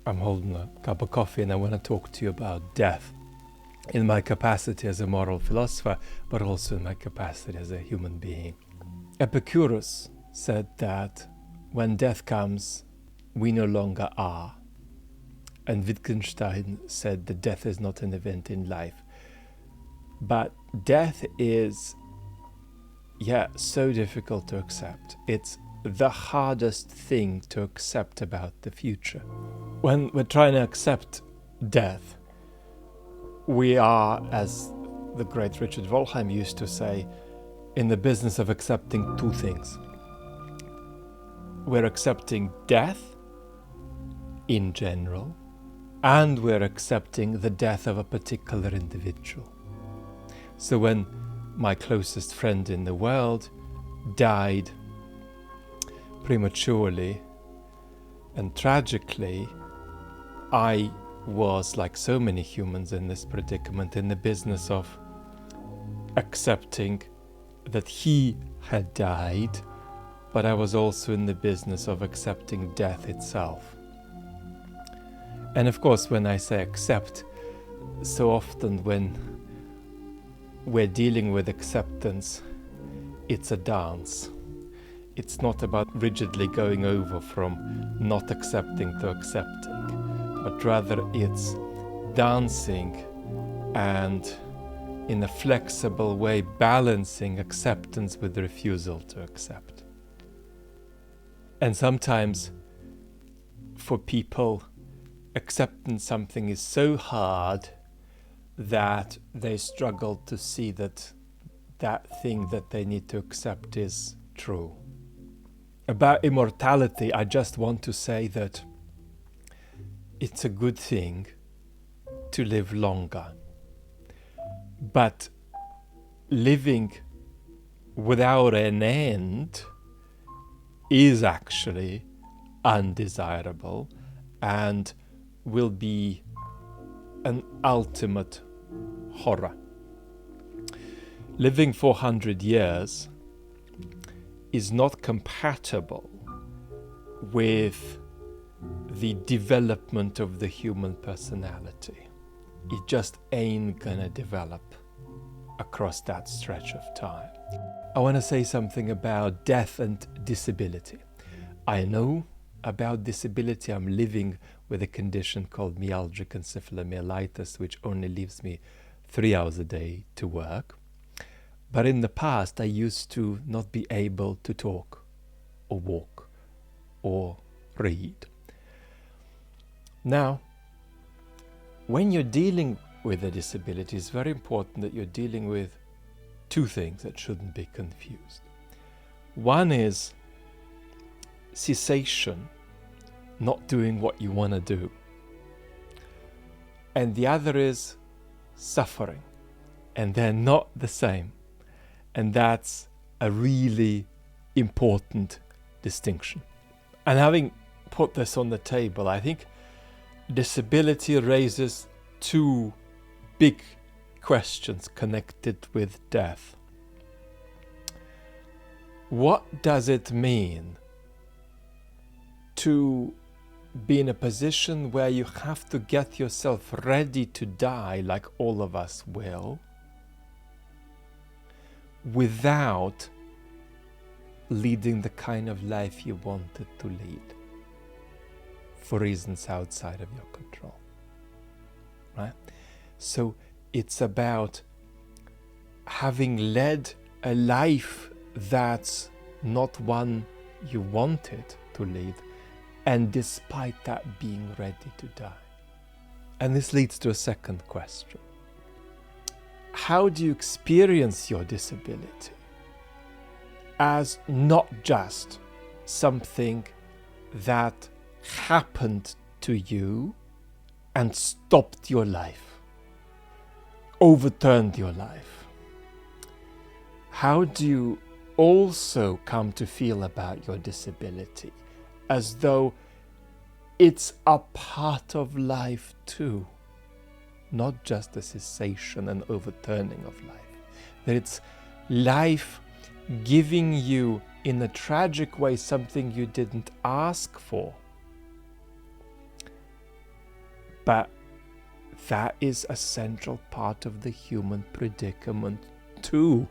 I'm holding a cup of coffee and I want to talk to you about death in my capacity as a moral philosopher, but also in my capacity as a human being. Epicurus said that when death comes, we no longer are. And Wittgenstein said that death is not an event in life. But death is, so difficult to accept. It's the hardest thing to accept about the future. When we're trying to accept death, we are, as the great Richard Wollheim used to say, in the business of accepting two things. We're accepting death in general, and we're accepting the death of a particular individual. So when my closest friend in the world died prematurely and tragically, I was, like so many humans in this predicament, in the business of accepting that he had died, but I was also in the business of accepting death itself. And of course, when I say accept, so often when we're dealing with acceptance, it's a dance. It's not about rigidly going over from not accepting to accepting, but rather it's dancing and in a flexible way balancing acceptance with refusal to accept. And sometimes for people, accepting something is so hard that they struggle to see that that thing that they need to accept is true. About immortality, I just want to say that it's a good thing to live longer. But living without an end is actually undesirable and will be an ultimate horror. Living 400 years is not compatible with the development of the human personality. It just ain't gonna develop across that stretch of time. I want to say something about death and disability. I know about disability. I'm living with a condition called myalgic encephalomyelitis, which only leaves me 3 hours a day to work. But in the past, I used to not be able to talk or walk or read. Now, when you're dealing with a disability, it's very important that you're dealing with two things that shouldn't be confused. One is cessation, not doing what you want to do. And the other is suffering. And they're not the same. And that's a really important distinction. And having put this on the table, I think disability raises two big questions connected with death. What does it mean to be in a position where you have to get yourself ready to die, like all of us will, without leading the kind of life you wanted to lead for reasons outside of your control, right? So it's about having led a life that's not one you wanted to lead, and despite that being ready to die. And this leads to a second question. How do you experience your disability as not just something that happened to you and stopped your life, overturned your life? How do you also come to feel about your disability as though it's a part of life too, not just a cessation and overturning of life, that it's life giving you in a tragic way something you didn't ask for, But that is a central part of the human predicament too.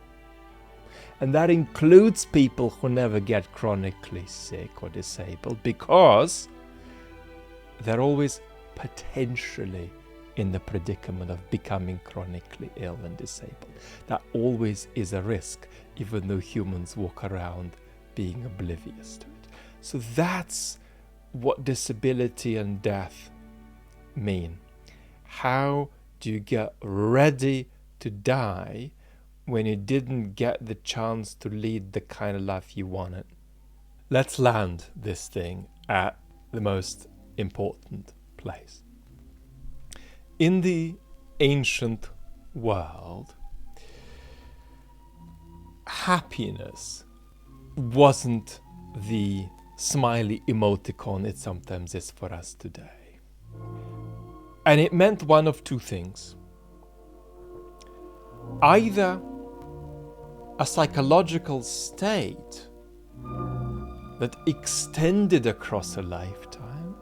And that includes people who never get chronically sick or disabled, because they're always potentially in the predicament of becoming chronically ill and disabled. That always is a risk, even though humans walk around being oblivious to it. So that's what disability and death mean. How do you get ready to die when you didn't get the chance to lead the kind of life you wanted? Let's land this thing at the most important place. In the ancient world, happiness wasn't the smiley emoticon it sometimes is for us today. And it meant one of two things. Either a psychological state that extended across a lifetime,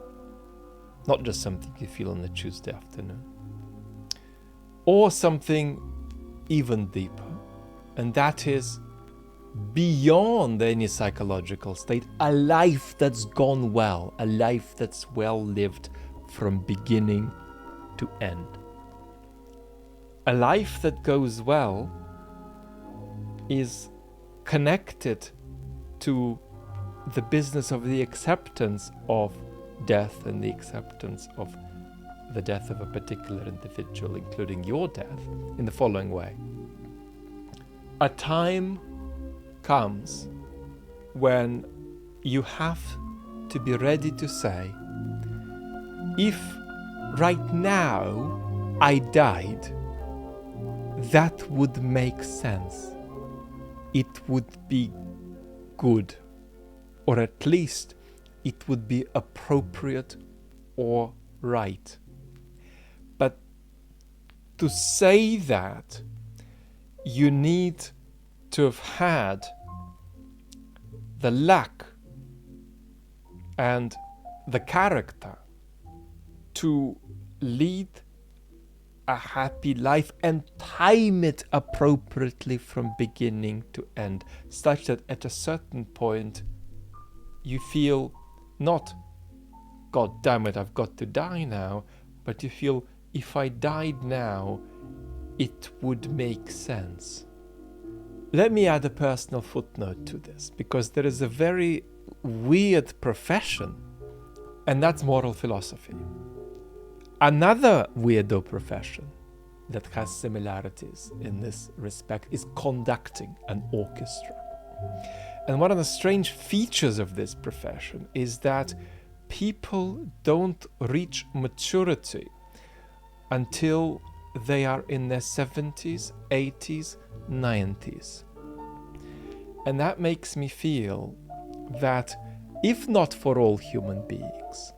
not just something you feel on a Tuesday afternoon, or something even deeper, and that is beyond any psychological state, a life that's gone well, a life that's well lived from beginning to end. A life that goes well is connected to the business of the acceptance of death and the acceptance of the death of a particular individual, including your death, in the following way. A time comes when you have to be ready to say, if right now I died, that would make sense. It would be good, or at least it would be appropriate or right. But to say that, you need to have had the luck and the character to lead a happy life and time it appropriately from beginning to end, such that at a certain point you feel not, God damn it, I've got to die now, but you feel, if I died now, it would make sense. Let me add a personal footnote to this, because there is a very weird profession, and that's moral philosophy. Another weirdo profession that has similarities in this respect is conducting an orchestra. And one of the strange features of this profession is that people don't reach maturity until they are in their 70s, 80s, 90s. And that makes me feel that, if not for all human beings,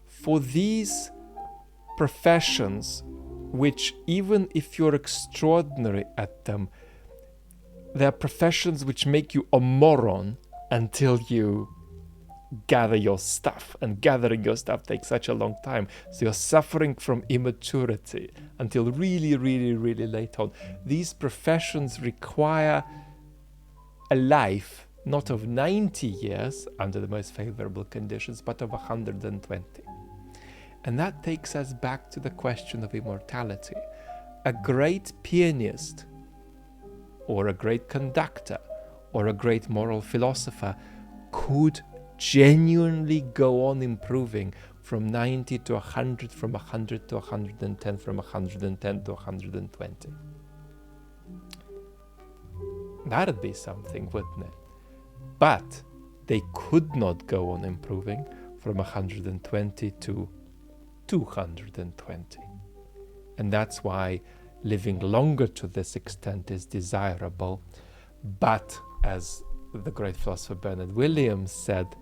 for these professions, which even if you're extraordinary at them, they're professions which make you a moron until you gather your stuff, and gathering your stuff takes such a long time. So you're suffering from immaturity until really, really, really late on. These professions require a life not of 90 years under the most favorable conditions, but of 120. And that takes us back to the question of immortality. A great pianist, or a great conductor, or a great moral philosopher could genuinely go on improving from 90 to 100, from 100 to 110, from 110 to 120. That'd be something, wouldn't it? But they could not go on improving from 120 to 220. And that's why living longer to this extent is desirable. But as the great philosopher Bernard Williams said,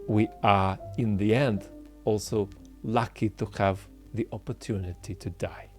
we are in the end also lucky to have the opportunity to die.